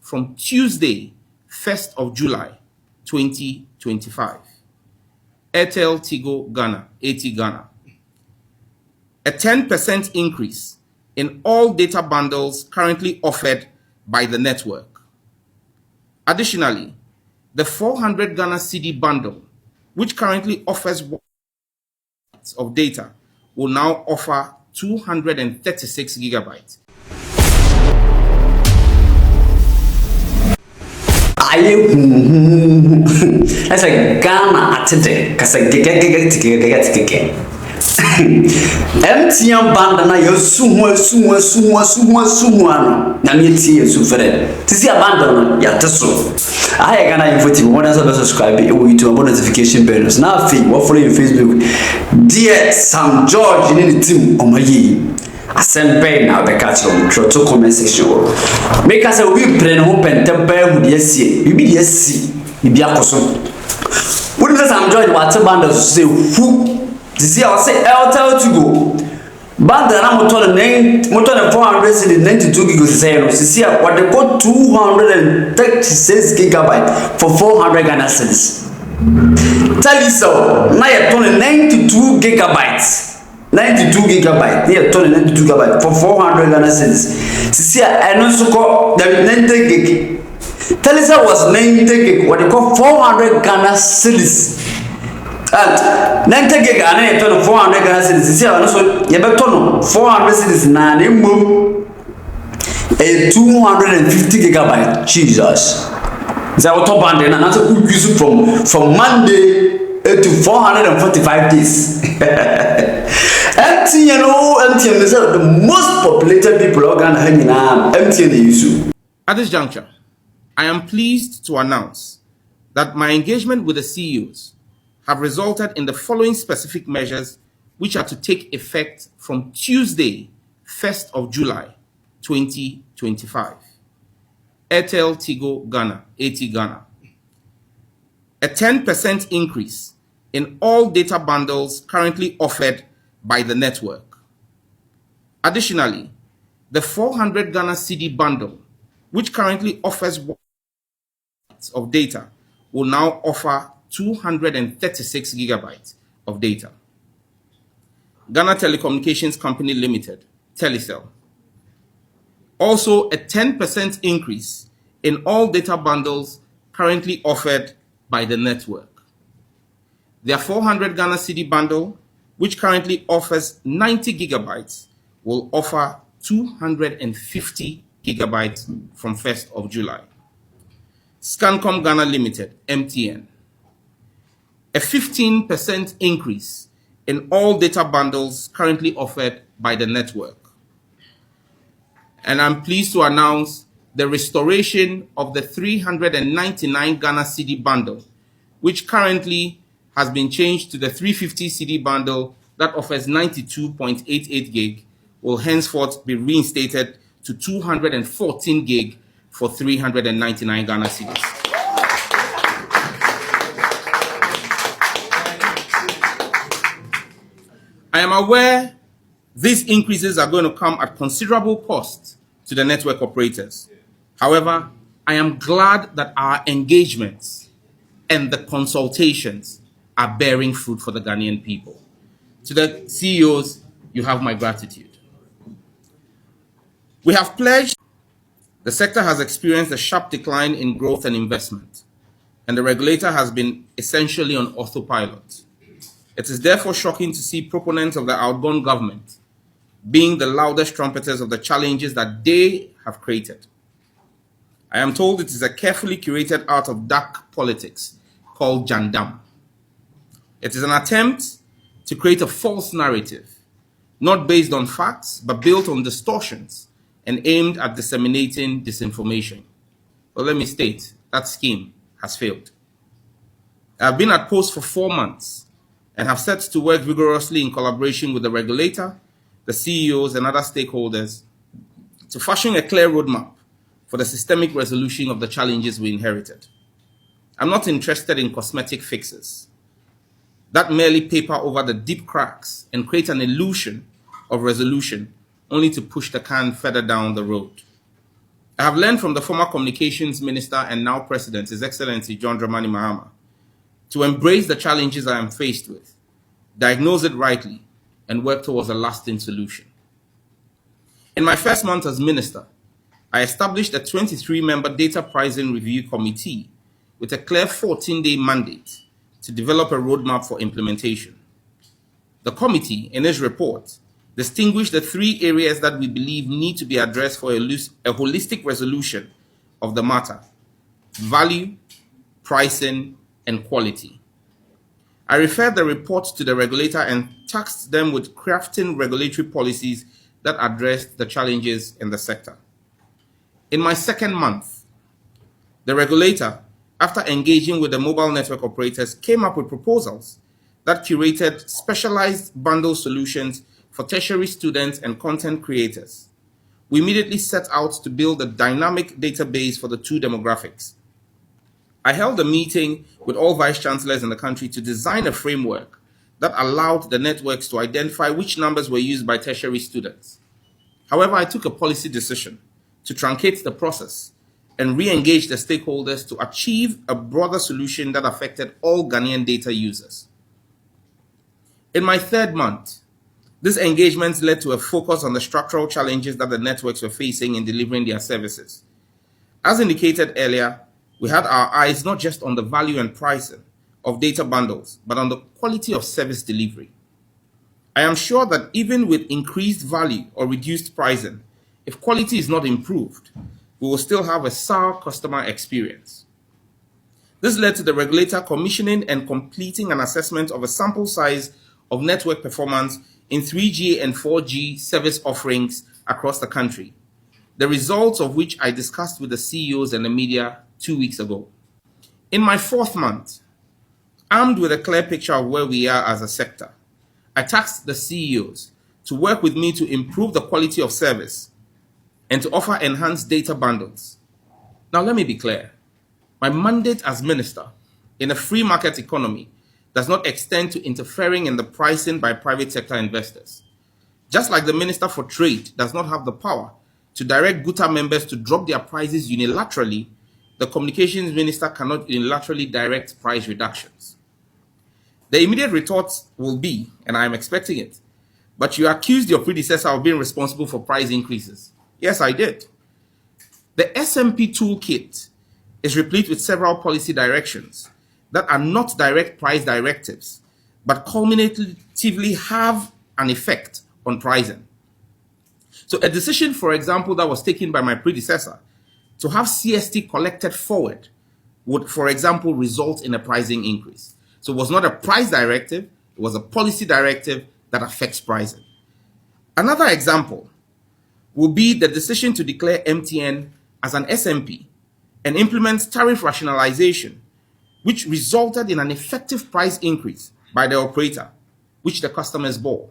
from Tuesday, 1st of July, 2025. Airtel Tigo Ghana, AT Ghana. A 10% increase in all data bundles currently offered by the network. Additionally, the 400 Ghana CD bundle, which currently offers 1 GB of data, will now offer 236 gigabytes. That's a Ghana at today, because I get MTN band na yo sumo na me tie su fere tisi abandon no ya teso aye Ghana info team wona subscribe e wo YouTube notification bells na fi wo follow your Facebook dear SamGeorge ni team omayi asempe na be catch on to comment section make us we pray no pentem ba hu de asie bibi de asi bibi akoso wo ni SamGeorge what band say who this year I say Airtel to go. But the motor 400 cedi 92 gigs say no. This year what they got 236 gigabyte for 400 Ghana cedis. Tell you so. Now you turn 92 gigabytes. 92 gigabyte. You turn 92 gigabyte for 400 Ghana cedis. This year I know so called the 90 gig. Tell you was 90 gig. What they call 400 Ghana cedis. And 90 gig and 400 Ghana cedis. See, also you better turn 400 cedis na nemo a 250 gigabyte. Jesus. Is our top band and that's what we use from Monday to 445 days. MTN is the most populated people organ hanging out. MTN use. At this juncture, I am pleased to announce that my engagement with the CEOs have resulted in the following specific measures which are to take effect from Tuesday, 1st of July, 2025. Airtel Tigo Ghana, AT Ghana. A 10% increase in all data bundles currently offered by the network. Additionally, the 400 Ghana CD bundle, which currently offers 1 GB of data, will now offer 236 gigabytes of data. Ghana Telecommunications Company Limited, Telecel. Also a 10% increase in all data bundles currently offered by the network. Their 400 Ghana CD bundle, which currently offers 90 gigabytes, will offer 250 gigabytes from 1st of July. Scancom Ghana Limited, MTN. A 15% increase in all data bundles currently offered by the network. And I'm pleased to announce the restoration of the 399 Ghana CD bundle, which currently has been changed to the 350 CD bundle that offers 92.88 gig, will henceforth be reinstated to 214 gig for 399 Ghana CDs. I am aware these increases are going to come at considerable cost to the network operators. However, I am glad that our engagements and the consultations are bearing fruit for the Ghanaian people. To the CEOs, you have my gratitude. We have pledged. The sector has experienced a sharp decline in growth and investment, and the regulator has been essentially on autopilot. It is therefore shocking to see proponents of the outgone government being the loudest trumpeters of the challenges that they have created. I am told it is a carefully curated art of dark politics called Jandam. It is an attempt to create a false narrative, not based on facts, but built on distortions and aimed at disseminating disinformation. But let me state, that scheme has failed. I have been at post for 4 months and have set to work vigorously in collaboration with the regulator, the CEOs, and other stakeholders to fashion a clear roadmap for the systemic resolution of the challenges we inherited. I'm not interested in cosmetic fixes that merely paper over the deep cracks and create an illusion of resolution only to push the can further down the road. I have learned from the former Communications Minister and now President, His Excellency John Dramani Mahama, to embrace the challenges I am faced with, diagnose it rightly, and work towards a lasting solution. In my first month as Minister, I established a 23-member Data Pricing Review Committee with a clear 14-day mandate to develop a roadmap for implementation. The committee, in its report, distinguished the 3 areas that we believe need to be addressed for a holistic resolution of the matter: value, pricing, and quality. I referred the report to the regulator and tasked them with crafting regulatory policies that addressed the challenges in the sector. In my second month, the regulator, after engaging with the mobile network operators, came up with proposals that curated specialized bundle solutions for tertiary students and content creators. We immediately set out to build a dynamic database for the 2 demographics. I held a meeting with all vice chancellors in the country to design a framework that allowed the networks to identify which numbers were used by tertiary students. However, I took a policy decision to truncate the process and re-engage the stakeholders to achieve a broader solution that affected all Ghanaian data users. In my third month, this engagement led to a focus on the structural challenges that the networks were facing in delivering their services. As indicated earlier, we had our eyes not just on the value and pricing of data bundles, but on the quality of service delivery. I am sure that even with increased value or reduced pricing, if quality is not improved, we will still have a sour customer experience. This led to the regulator commissioning and completing an assessment of a sample size of network performance in 3G and 4G service offerings across the country, the results of which I discussed with the CEOs and the media 2 weeks ago. In my fourth month, armed with a clear picture of where we are as a sector, I tasked the CEOs to work with me to improve the quality of service and to offer enhanced data bundles. Now, let me be clear. My mandate as minister in a free market economy does not extend to interfering in the pricing by private sector investors. Just like the Minister for Trade does not have the power to direct GUTA members to drop their prices unilaterally, the Communications Minister cannot unilaterally direct price reductions. The immediate retort will be, and I am expecting it, but you accused your predecessor of being responsible for price increases. Yes, I did. The SMP toolkit is replete with several policy directions that are not direct price directives, but cumulatively have an effect on pricing. So a decision, for example, that was taken by my predecessor to have CST collected forward would, for example, result in a pricing increase. So it was not a price directive, it was a policy directive that affects pricing. Another example will be the decision to declare MTN as an SMP and implement tariff rationalization, which resulted in an effective price increase by the operator, which the customers bore.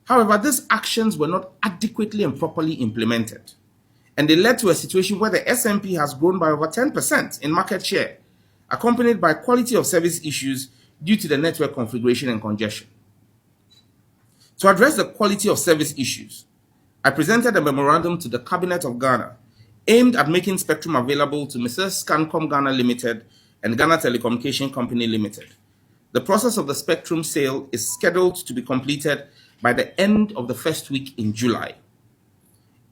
However, these actions were not adequately and properly implemented, and they led to a situation where the SMP has grown by over 10% in market share, accompanied by quality of service issues due to the network configuration and congestion. To address the quality of service issues, I presented a memorandum to the Cabinet of Ghana aimed at making spectrum available to Mrs. Scancom Ghana Limited and Ghana Telecommunication Company Limited. The process of the spectrum sale is scheduled to be completed by the end of the first week in July.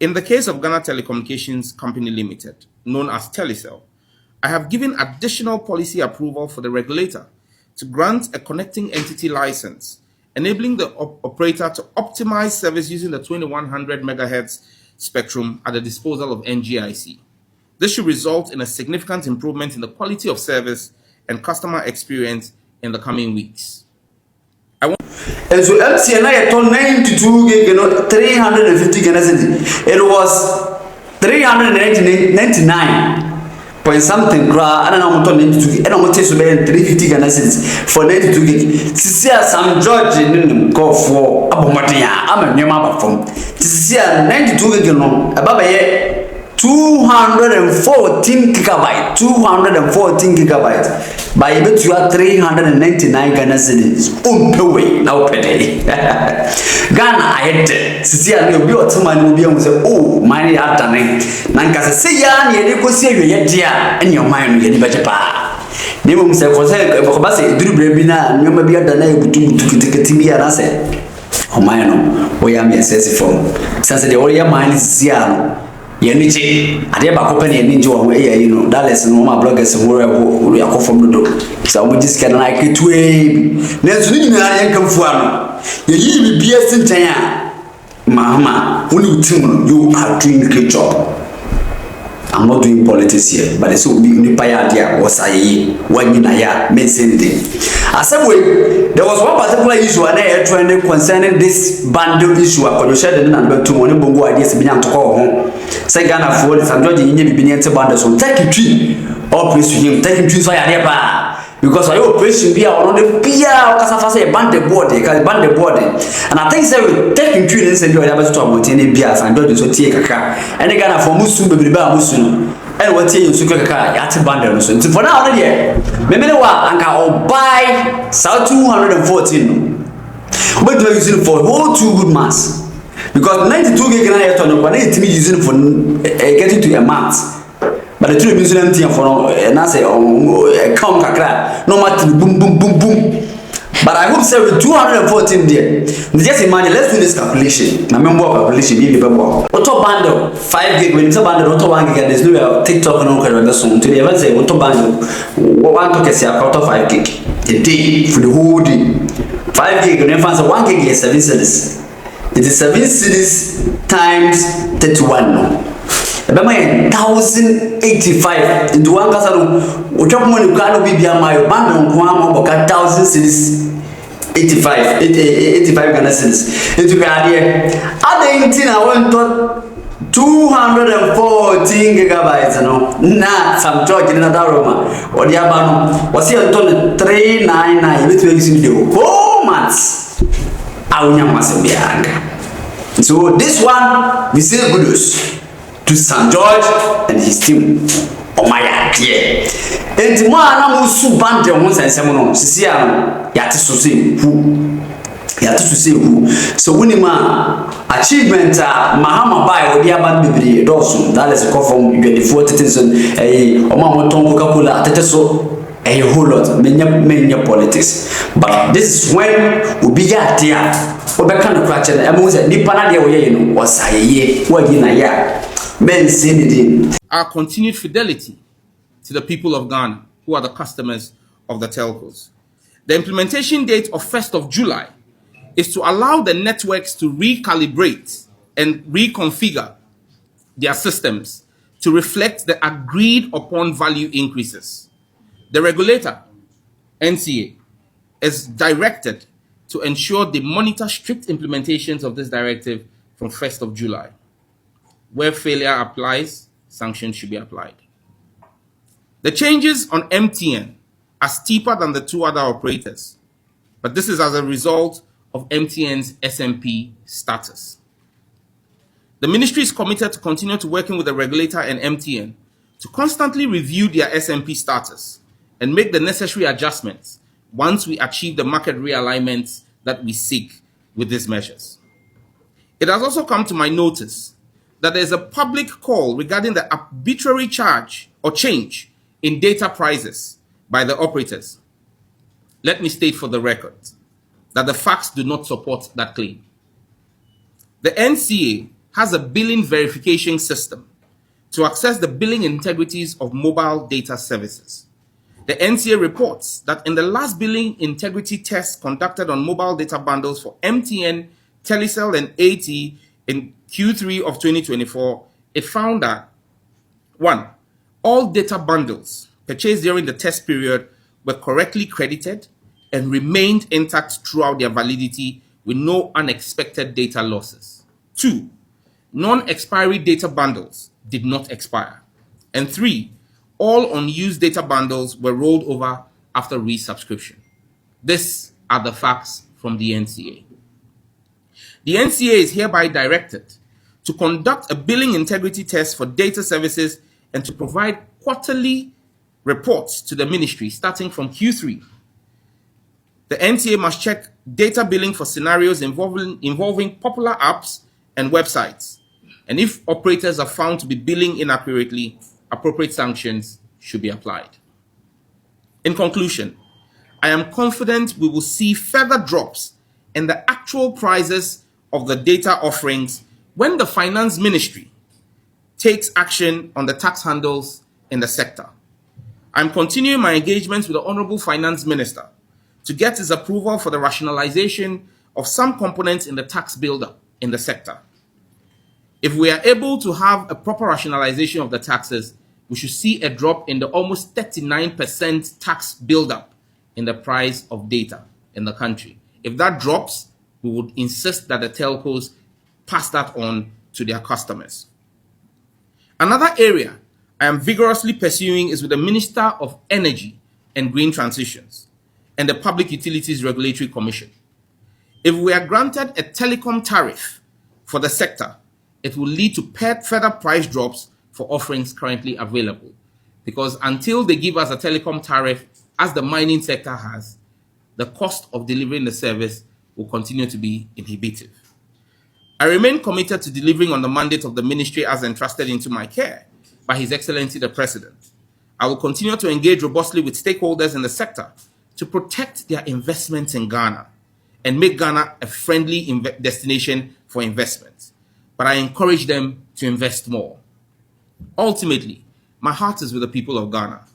In the case of Ghana Telecommunications Company Limited, known as Telecel, I have given additional policy approval for the regulator to grant a connecting entity license, enabling the operator to optimize service using the 2100 MHz spectrum at the disposal of NGIC. This should result in a significant improvement in the quality of service and customer experience in the coming weeks. And so MTN I told 92 gig, 350 Ghana cedis. It was 399 point something. I don't know what 92 gig. I don't want to say 350 Ghana cedis for 92 gig. Sisia SamGeorge in call for Abomadia. I'm a new member from Sisia 92 gig. No, about 214 gigabyte. 214 gigabyte. By bet you are 399 Ghana cedis. Way now penny. Ghana I had Sisi and you'll be what someone will be able to say, oh, mine are done. Nanka say, ya, you go see you yet, dear, and your mind will be better. Name say for say, Drew Brebina, you may be at the name to TV and I said, oh, mine, we are me excessive form. Since the old mind is Ziano. Yenichi, I dare back open and enjoy, you know, that lesson on my bloggers and where we are from the door. So we just can like it way. Let's win I come for you. Be a center. Mama, when you are doing a great job. I'm not doing politics here, but it's so big in the idea was I when you may say anything. As a way, there was one particular issue and I trying concerning this bundle issue. Kwadwo Sheldon and Beto Money Bongo ideas began to call home. Say Ghana for the SamGeorge in Yemi bundle, so take it tree. All praise to him, take him to fire. Because I operation be on the Pia or Casafasa band the body, band the body. And I think so taking tree and send you a to Montini Bias and do so take a car. And they Ghana for Musu, baby Musu. And what you took a car, yat bundle. So for now, yeah. Memewa and can buy South 214. What do I use it for? Whole 2 good months. Because 92 gig and I turn up, I need to be using for getting to a month. But the truth is, empty for and I say, oh, come kakra, no matter boom, boom, boom, boom. But I hope so with 214 there. Just imagine, let's do this calculation. My member calculation, maybe before. Auto bundle 5 gig, when it's a bundle, auto 1 gig, there's no TikTok and all the song. Today, I say auto bundle 1 to get out of 5 gig a day for the whole day. 5 gig, and then 1 gig is 7 cedis. It is 7 cedis times 31. No. About 1,085 into one castle. We talk money can be my bundle on 1,000 cedis 85 Ghana cedis. Into Gadia. Other 18 I went to 214 gigabytes. No, nah, SamGeorge in another room. Or the Abano was here on 399 with video 4 months. I will never be angry. So this one we say good news to SamGeorge and his team. Oh my God, yeah. And tomorrow I'm also banned the ones and someone see yet to say who. So when achievement Mahama buy or the abandoned baby Dawson, that is a call from 24,000 a Omama Tongo Capula, a whole lot, many politics. But this is when we be at here. We kind of catch and was a Nipana, was I ye, what in a year. Men seen it in. Our continued fidelity to the people of Ghana, who are the customers of the telcos. The implementation date of 1st of July is to allow the networks to recalibrate and reconfigure their systems to reflect the agreed upon value increases. The regulator, NCA, is directed to ensure they monitor strict implementations of this directive from 1st of July. Where failure applies, sanctions should be applied. The changes on MTN are steeper than the 2 other operators, but this is as a result of MTN's SMP status. The ministry is committed to continue to working with the regulator and MTN to constantly review their SMP status and make the necessary adjustments once we achieve the market realignments that we seek with these measures. It has also come to my notice that there is a public call regarding the arbitrary charge or change in data prices by the operators. Let me state for the record that the facts do not support that claim. The NCA has a billing verification system to access the billing integrities of mobile data services. The NCA reports that in the last billing integrity test conducted on mobile data bundles for MTN, Telecel, and AT in Q3 of 2024, it found that 1. All data bundles purchased during the test period were correctly credited and remained intact throughout their validity with no unexpected data losses. 2. Non-expiry data bundles did not expire. And 3. All unused data bundles were rolled over after resubscription. These are the facts from the NCA. The NCA is hereby directed to conduct a billing integrity test for data services and to provide quarterly reports to the ministry starting from Q3. The NTA must check data billing for scenarios involving popular apps and websites. And if operators are found to be billing inaccurately, appropriate sanctions should be applied. In conclusion, I am confident we will see further drops in the actual prices of the data offerings when the Finance Ministry takes action on the tax handles in the sector. I'm continuing my engagements with the Honorable Finance Minister to get his approval for the rationalization of some components in the tax buildup in the sector. If we are able to have a proper rationalization of the taxes, we should see a drop in the almost 39% tax buildup in the price of data in the country. If that drops, we would insist that the telcos pass that on to their customers. Another area I am vigorously pursuing is with the Minister of Energy and Green Transitions and the Public Utilities Regulatory Commission. If we are granted a telecom tariff for the sector, it will lead to further price drops for offerings currently available. Because until they give us a telecom tariff, as the mining sector has, the cost of delivering the service will continue to be inhibitive. I remain committed to delivering on the mandate of the ministry as entrusted into my care by His Excellency the President. I will continue to engage robustly with stakeholders in the sector to protect their investments in Ghana and make Ghana a friendly destination for investments. But I encourage them to invest more. Ultimately, my heart is with the people of Ghana.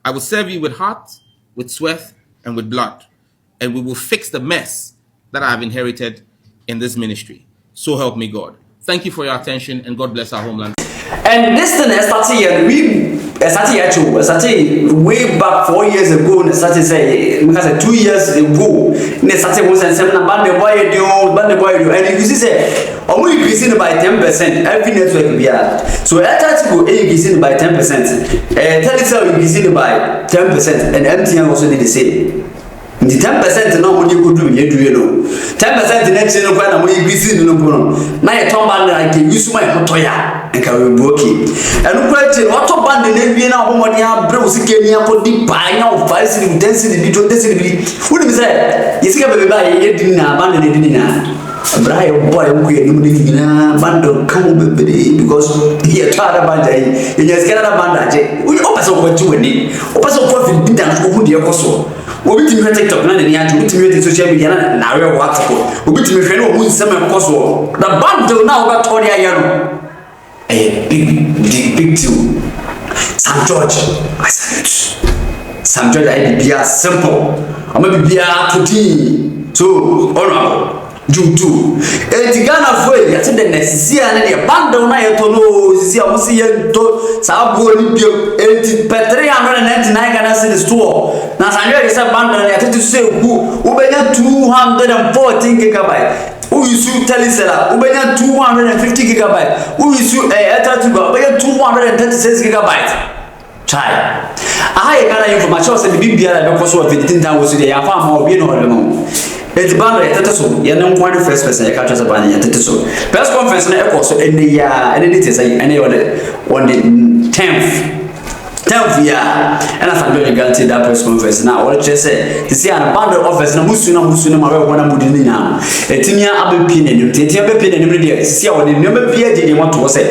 I will serve you with heart, with sweat, and with blood. And we will fix the mess that I have inherited in this ministry. So help me God. Thank you for your attention, and God bless our homeland. And this thing started way back 4 years ago. And started say, because 2 years ago, and started was and you say, only increasing by 10%. Every network we are. So at that go increasing by 10%. Telecom increasing by 10%, and MTN also did the same. The 10% no money could do you know. 10% next year no when we busy no no. Now you turn band like use my motoya and can we work it. And question what band the name na obo money a bre usike ni akodi buy na of 5 cedi 10 cedi 20 cedi. What do you say? You see baby buy ye din na band na din na. Brian boy we ni na band come baby because here try band aí. You just get a band aje. We open so what you need. Open so what fit dance go dey koso. Obi timi TikTok na ne anya obi timi social media na we WhatsApp obi timi hwe na omu nsem enkoso the bundle na oba to dia ya no big deal. SamGeorge, I salute. SamGeorge I be simple. I'm be to tea so honorable Jutu. Ghana for ya to the next year na the bundle na ye to no sisi amusi ye to sabu ni bio 399 Ghana cedis store. Na SamGeorge say bundle ya to say ubenya 214 gigabyte. Who use Telecela ubenya 250 gigabyte. Who use Airtel ubenya 236 gigabyte. Try. I got information say the BBL because of 15,000 was there. I found more being on it's band at so you know one first person I catch us about it so press conference na echo so any year any details any on the 10th year and I found you guarantee that press conference now what just say you see an band office na musu na ma we wona mudi ni na etimia abepin enim tetia bepin enim dey see what the number bia dey want to say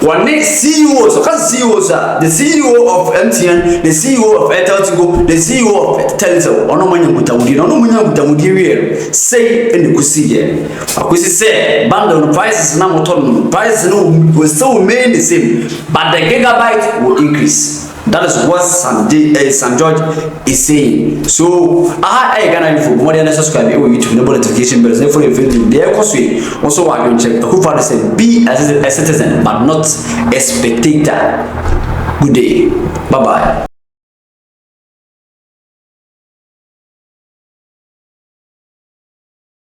one CEO so cause CEOs are the CEO of MTN, the CEO of Airtel, the CEO of Telecom ono manya mutamudi we say in the kusiye akusi say bundle prices na motor price no will still remain the same but the gigabyte will increase. That is what SamGeorge is saying. So I gonna info more than subscribe to YouTube notification bell for your video. There also I can check who father said be a citizen but not a spectator. Good day. Bye bye.